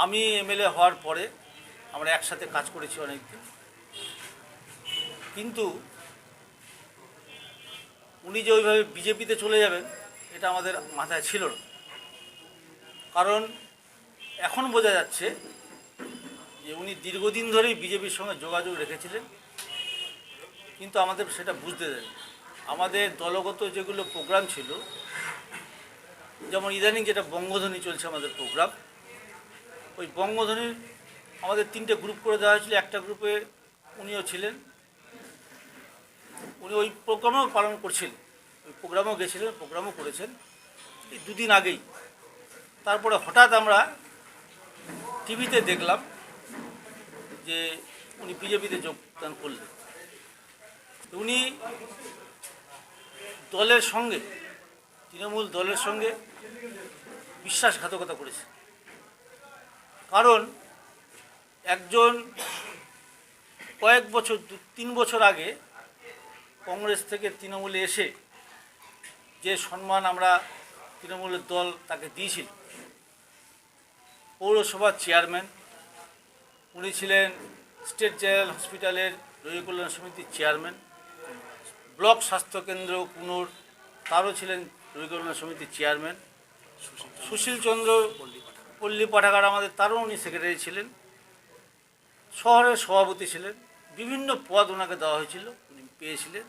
Speaker 19: আমি এমএলএ হওয়ার পরে আমরা একসাথে কাজ করেছি অনেকদিন, কিন্তু উনি যে ওইভাবে বিজেপিতে চলে যাবেন এটা আমাদের মাথায় ছিল না। কারণ এখন বোঝা যাচ্ছে যে উনি দীর্ঘদিন ধরেই বিজেপির সঙ্গে যোগাযোগ রেখেছিলেন, কিন্তু আমাদের সেটা বুঝতে দেয়নি। আমাদের দলগত যেগুলো প্রোগ্রাম ছিল, যেমন ইদানিং যেটা বঙ্গধ্বনি চলছে আমাদের প্রোগ্রাম, ওই বঙ্গধ্বনির আমাদের 3টে গ্রুপ করে দেওয়া হয়েছিল। একটা গ্রুপে উনিও ছিলেন, উনি ওই প্রোগ্রামও পালন করছিলেন, ওই প্রোগ্রামও গেছিলেন, প্রোগ্রামও করেছেন এই 2 দিন আগেই। তারপরে হঠাৎ আমরা টিভিতে দেখলাম যে উনি বিজেপিতে যোগদান করলেন। উনি দলের সঙ্গে, তৃণমূল দলের সঙ্গে বিশ্বাসঘাতকতা করেছে। কারণ একজন কয়েক বছর 3 বছর আগে কংগ্রেস থেকে তৃণমূলে এসে যে সম্মান আমরা তৃণমূলের দল তাকে দিয়েছিল, পৌরসভার চেয়ারম্যান, উনি ছিলেন স্টেট জেনারেল হসপিটালের রোগী কল্যাণ সমিতির চেয়ারম্যান, ব্লক স্বাস্থ্যকেন্দ্র কুনোর তারও ছিলেন রোগী কল্যাণ সমিতির চেয়ারম্যান, সুশীল চন্দ্র পল্লী পাঠাগার আমাদের তারও উনি সেক্রেটারি ছিলেন, শহরের সভাপতি ছিলেন, বিভিন্ন পদ ওনাকে দেওয়া হয়েছিল, উনি পেয়েছিলেন।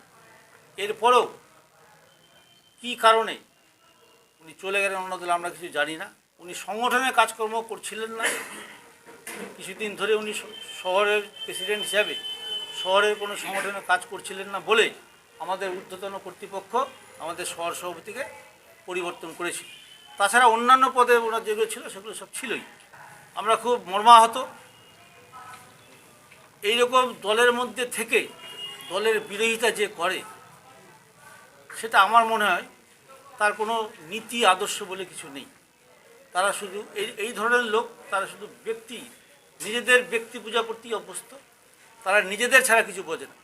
Speaker 19: এরপরেও কী কারণে উনি চলে গেলেন অন্য দলে আমরা কিছু জানি না। উনি সংগঠনের কাজকর্ম করছিলেন না, কিছুদিন ধরে উনি শহরের প্রেসিডেন্ট হিসাবে শহরের কোনো সংগঠনের কাজ করছিলেন না বলে আমাদের ঊর্ধ্বতন কর্তৃপক্ষ আমাদের শহর সভাপতিকে পরিবর্তন করেছিল। তাছাড়া অন্যান্য পদে ওনার যেগুলো ছিল সেগুলো সব ছিলই। আমরা খুব মর্মাহত। এইরকম দলের মধ্যে থেকে দলের বিরোধিতা যে করে সেটা আমার মনে হয় তার কোনো নীতি আদর্শ বলে কিছু নেই। তারা শুধু এই ধরনের লোক, তারা শুধু নিজেদের ব্যক্তি পূজা করতেই অভ্যস্ত, তারা নিজেদের ছাড়া কিছু বোঝে না।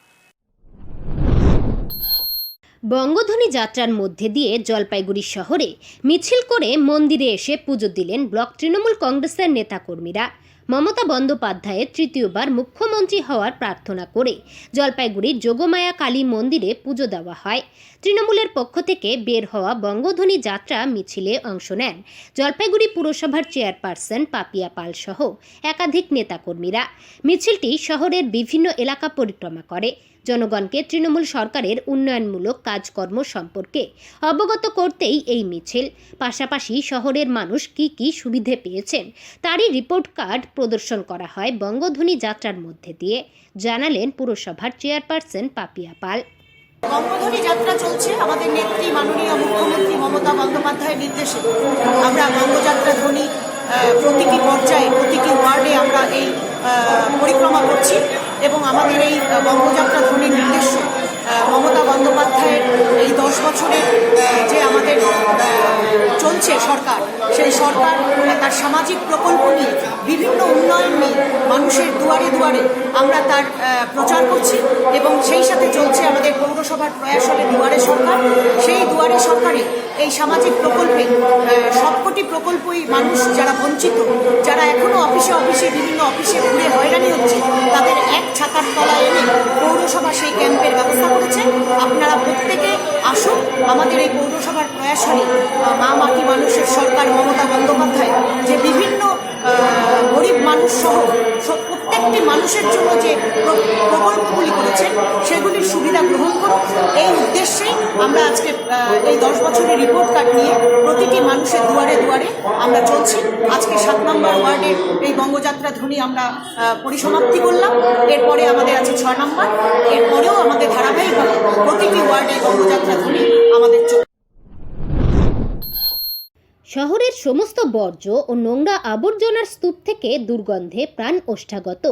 Speaker 1: বঙ্গধ্বনি যাত্রার মধ্যে দিয়ে জলপাইগুড়ি শহরে মিছিল করে মন্দিরে এসে পুজো দিলেন ব্লক তৃণমূল কংগ্রেসের নেতাকর্মীরা। মমতা বন্দ্যোপাধ্যায়ের তৃতীয়বার মুখ্যমন্ত্রী হওয়ার প্রার্থনা করে জলপাইগুড়ির যোগমায়া কালী মন্দিরে পুজো দেওয়া হয়। তৃণমূলের পক্ষ থেকে বের হওয়া বঙ্গধ্বনি যাত্রা মিছিলে অংশ নেন জলপাইগুড়ি পুরসভার চেয়ারপারসন পাপিয়া পাল সহ একাধিক নেতাকর্মীরা। মিছিলটি শহরের বিভিন্ন এলাকা পরিক্রমা করে জনগণকে তৃণমূল সরকারের উন্নয়নমূলক কাজকর্ম সম্পর্কে অবগত করতেই এই মিছিল। পাশাপাশি শহরের মানুষ কি কি সুবিধে পেয়েছেন তারই রিপোর্ট কার্ড প্রদর্শন করা হয় বঙ্গধ্বনি যাত্রার মধ্যে দিয়ে, জানালেন পুরসভার চেয়ারপারসন পাপিয়া পাল।
Speaker 20: বঙ্গধ্বনি যাত্রা চলছে আমাদের নেত্রী মাননীয় মুখ্যমন্ত্রী মমতা বন্দ্যোপাধ্যায়ের নির্দেশে। আমরা বঙ্গযাত্রা ধ্বনি প্রতিটি পর্যায়ে প্রতিটি ওয়ার্ডে আমরা এই পরিক্রমা করছি এবং আমাদের এই বঙ্গযাত্রা ধ্বনির উদ্দেশ্য মমতা বন্দ্যোপাধ্যায়ের এই 10 বছরের যে আমাদের চলছে সরকার, সেই সরকার তার সামাজিক প্রকল্প নিয়ে বিভিন্ন উন্নয়ন নিয়ে মানুষের দুয়ারে দুয়ারে আমরা তার প্রচার করছি এবং সেই সাথে চলছে আমাদের পৌরসভার প্রয়াস হলে দুয়ারে সরকার। সেই দুয়ারে সরকারে এই সামাজিক প্রকল্পে সবকটি প্রকল্পই মানুষ যারা বঞ্চিত, যারা এখনও অফিসে বিভিন্ন অফিসে ঘুরে হয়রানি হচ্ছে, তাদের এক ছাতার তলায় এনে পৌরসভা সেই ক্যাম্পের ব্যবস্থা করেছে। আপনারা প্রত্যেকে আসুন আমাদের এই পৌরসভার প্রয়াস হলে মা মাটি মানুষের সরকার মমতা বন্দ্যোপাধ্যায় যে বিভিন্ন গরিব মানুষ সহ প্রত্যেকটি মানুষের জন্য যে প্রকল্পগুলি করেছেন সেগুলির সুবিধা গ্রহণ করুন। এই উদ্দেশ্যেই আমরা আজকে এই 10 বছরের রিপোর্ট কার্ড নিয়ে প্রতিটি মানুষের দুয়ারে দুয়ারে আমরা চলছি। আজকে 7 নম্বর ওয়ার্ডের এই বঙ্গযাত্রা ধ্বনি আমরা পরিসমাপ্তি করলাম। এরপরে আমাদের আছে 6 নম্বর, এরপরেও আমাদের ধারাবাহিকভাবে প্রতিটি ওয়ার্ডে বঙ্গযাত্রা ধ্বনি আমাদের
Speaker 1: শহরের সমস্ত বর্জ্য ও নোংরা আবর্জনার স্তূপ থেকে দুর্গন্ধে প্রাণ ওষ্ঠাগত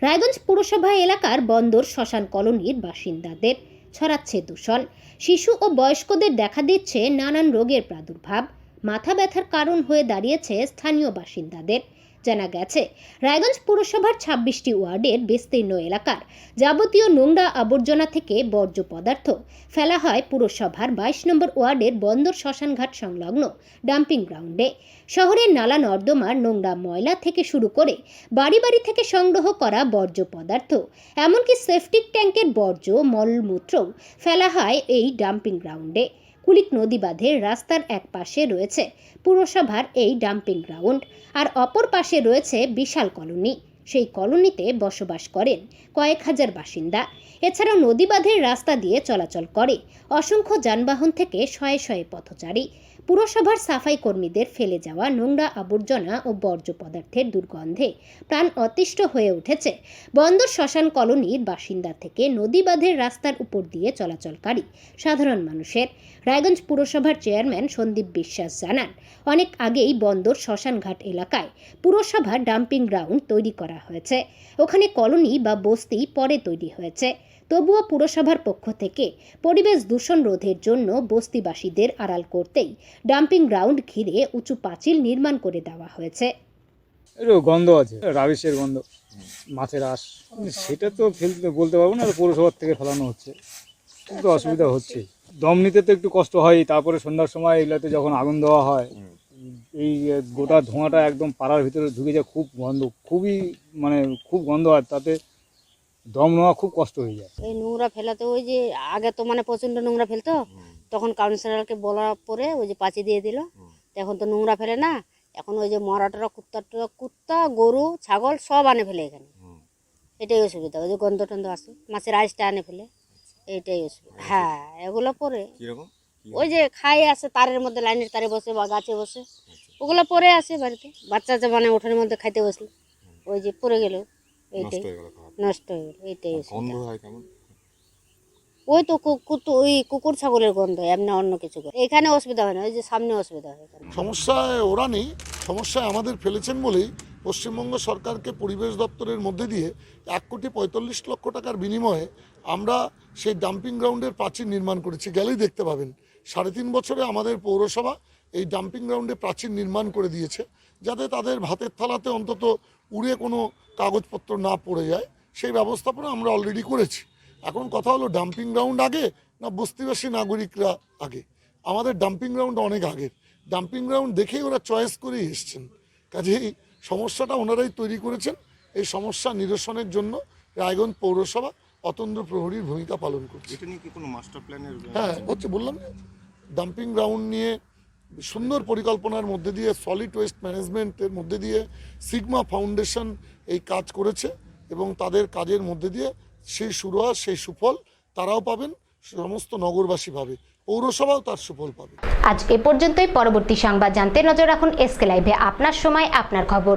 Speaker 1: রায়গঞ্জ পুরসভা এলাকার বন্দর শ্মশান কলোনির বাসিন্দাদের। ছড়াচ্ছে দূষণ, শিশু ও বয়স্কদের দেখা দিচ্ছে নানান রোগের প্রাদুর্ভাব। মাথা ব্যথার কারণ হয়ে দাঁড়িয়েছে স্থানীয় বাসিন্দাদের। জানা গেছে রায়গঞ্জ পুরসভার 26টি ওয়ার্ডের বিস্তীর্ণ এলাকার যাবতীয় নোংরা আবর্জনা থেকে বর্জ্য পদার্থ ফেলা হয় পুরসভার 22 নম্বর ওয়ার্ডের বন্দর শ্মশানঘাট সংলগ্ন ডাম্পিং গ্রাউন্ডে। শহরের নালা নর্দমার নোংরা ময়লা থেকে শুরু করে বাড়ি বাড়ি থেকে সংগ্রহ করা বর্জ্য পদার্থ, এমনকি সেপটিক ট্যাঙ্কের বর্জ্য মলমূত্রও ফেলা হয় এই ডাম্পিং গ্রাউন্ডে। কুলিক নদী বাঁধের রাস্তার এক পাশে রয়েছে পুরসভার এই ডাম্পিং গ্রাউন্ড, আর অপর পাশে রয়েছে বিশাল কলোনি। সেই কলোনিতে বসবাস করেন কয়েক হাজার বাসিন্দা। এছাড়াও নদী বাঁধের রাস্তা দিয়ে চলাচল করে অসংখ্য যানবাহন থেকে শয়ে শয়ে পথচারী। পুরসভার সাফাই কর্মীদের ফেলে যাওয়া নোংরা আবর্জনা ও বর্জ্য পদার্থের দুর্গন্ধে প্রাণ অতিষ্ঠ হয়ে উঠেছে বন্দর শ্মশান কলোনির বাসিন্দা থেকে নদী বাঁধের রাস্তার উপর দিয়ে চলাচলকারী সাধারণ মানুষের। রায়গঞ্জ পুরসভার চেয়ারম্যান সন্দীপ বিশ্বাস জানান, অনেক আগেই বন্দর শ্মশানঘাট এলাকায় পুরসভার ডাম্পিং গ্রাউন্ড তৈরি করা হয়েছে। ওখানে কলোনি বা বস্তি পরে তৈরি হয়েছে। তবুও পুরসভার পক্ষ থেকে পরিবেশ দূষণ রোধের জন্য বস্তিবাসীদের আড়াল করতেই ডাম্পিং গ্রাউন্ড ঘিরে উঁচু পাঁচিল নির্মাণ করে দেওয়া হয়েছে।
Speaker 21: একটু গন্ধ আছে, রাবিশের গন্ধ, মাছের আঁশ, সেটা তো ফেলতে বলতে পারবো না, পৌরসভার থেকে ফেলানো হচ্ছে, একটু অসুবিধা হচ্ছে। দম নিতে তো একটু কষ্ট হয়। তারপরে সন্ধ্যার সময় এগুলাতে যখন আগুন দেওয়া হয় এই গোটা ধোঁয়াটা একদম পাড়ার ভিতরে ঢুকে যায়, খুব গন্ধ, খুব গন্ধ, আর তাতে দম নেওয়া খুব কষ্ট হয়ে যায়।
Speaker 5: এই নোংরা ফেলাতে ওই যে আগে তো মানে প্রচণ্ড নোংরা ফেলতো, তখন কাউন্সিলরকে বলার পরে ওই যে পাঁচি দিয়ে দিল, এখন তো নোংরা ফেলে না, এখন ওই যে মরাটারা কুত্তা গরু ছাগল সব আনে ফেলে এখানে, এটাই অসুবিধা। ওই যে গন্ধ টন্ধ আসে, মাছের আইসটা আনে ফেলে, এইটাই অসুবিধা। হ্যাঁ, এগুলো পরে ওই যে খাই আসে তারের মধ্যে, লাইনের তারে বসে বা গাছে বসে, ওগুলো পরে আসে বাড়িতে, বাচ্চা যে মানে উঠোনের মধ্যে খাইতে বসলো, ওই যে পরে গেল, এইটাই নষ্ট হয়ে গেল, এইটাই অসুবিধা। ওই তো ওই কুকুর ছাগলের গন্ধ, এমনি অন্য কিছু করে এখানে অসুবিধা হয় না, ওই যে সামনে অসুবিধা হয়।
Speaker 22: সমস্যায় ওরা নেই, সমস্যায় আমাদের ফেলেছেন বলেই পশ্চিমবঙ্গ সরকারকে পরিবেশ দপ্তরের মধ্যে দিয়ে 1,45,00,000 টাকার বিনিময়ে আমরা সেই ডাম্পিং গ্রাউন্ডের প্রাচীর নির্মাণ করেছি। গেলেই দেখতে পাবেন 3.5 বছরে আমাদের পৌরসভা এই ডাম্পিং গ্রাউন্ডে প্রাচীর নির্মাণ করে দিয়েছে, যাতে তাদের ভাতের থালাতে অন্তত উড়ে কোনো কাগজপত্র না পড়ে যায়, সেই ব্যবস্থাপনা আমরা অলরেডি করেছি। এখন কথা হলো ডাম্পিং গ্রাউন্ড আগে না বস্তিবাসী নাগরিকরা আগে? আমাদের ডাম্পিং গ্রাউন্ড অনেক আগের, ডাম্পিং গ্রাউন্ড দেখেই ওরা চয়েস করেই এসছেন, কাজেই সমস্যাটা ওনারাই তৈরি করেছেন। এই সমস্যা নিরসনের জন্য রায়গঞ্জ পৌরসভা অতন্দ্র প্রহরীর ভূমিকা পালন করছে।
Speaker 9: এটা নিয়ে কি কোনো মাস্টার প্ল্যানের?
Speaker 22: হ্যাঁ হচ্ছে, বললাম ডাম্পিং গ্রাউন্ড নিয়ে সুন্দর পরিকল্পনার মধ্যে দিয়ে, সলিড ওয়েস্ট ম্যানেজমেন্টের মধ্যে দিয়ে সিগমা ফাউন্ডেশন এই কাজ করেছে, এবং তাদের কাজের মধ্যে দিয়ে সেই সুরাহা, সেই সুফল তারাও পাবেন, সমস্ত নগরবাসী পাবে, পৌরসভাও তার সুফল পাবে।
Speaker 1: আজ এ পর্যন্তই। পরবর্তী সংবাদ জানতে নজর রাখুন এসকে লাইভে। আপনার সময় আপনার খবর।